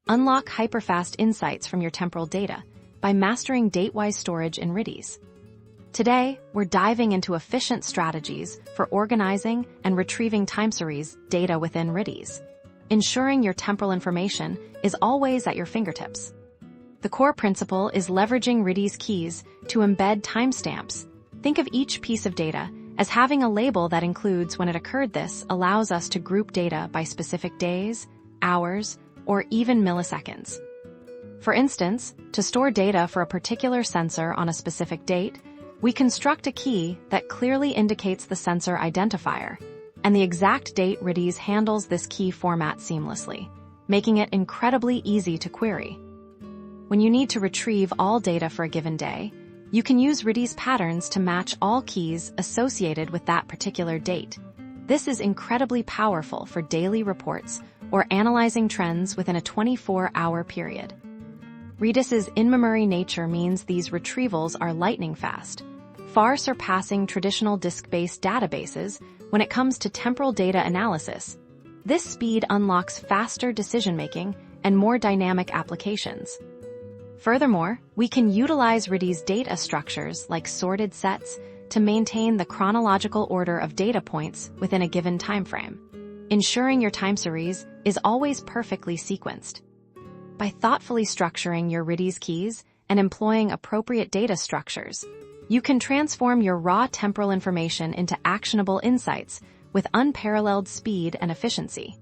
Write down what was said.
Unlock hyperfast insights from your temporal data by mastering date-wise storage in Redis. Today, we're diving into efficient strategies for organizing and retrieving time series data within Redis, ensuring your temporal information is always at your fingertips. The core principle is leveraging Redis keys to embed timestamps. Think of each piece of data as having a label that includes when it occurred. This allows us to group data by specific days, hours, or even milliseconds. For instance, to store data for a particular sensor on a specific date, we construct a key that clearly indicates the sensor identifier and the exact date. Redis handles this key format seamlessly, making it incredibly easy to query. When you need to retrieve all data for a given day, you can use Redis patterns to match all keys associated with that particular date. This is incredibly powerful for daily reports or analyzing trends within a 24-hour period. Redis's in-memory nature means these retrievals are lightning fast, far surpassing traditional disk-based databases when it comes to temporal data analysis. This speed unlocks faster decision-making and more dynamic applications. Furthermore, we can utilize Redis data structures like sorted sets to maintain the chronological order of data points within a given timeframe, ensuring your time series is always perfectly sequenced. By thoughtfully structuring your Redis keys and employing appropriate data structures, you can transform your raw temporal information into actionable insights with unparalleled speed and efficiency.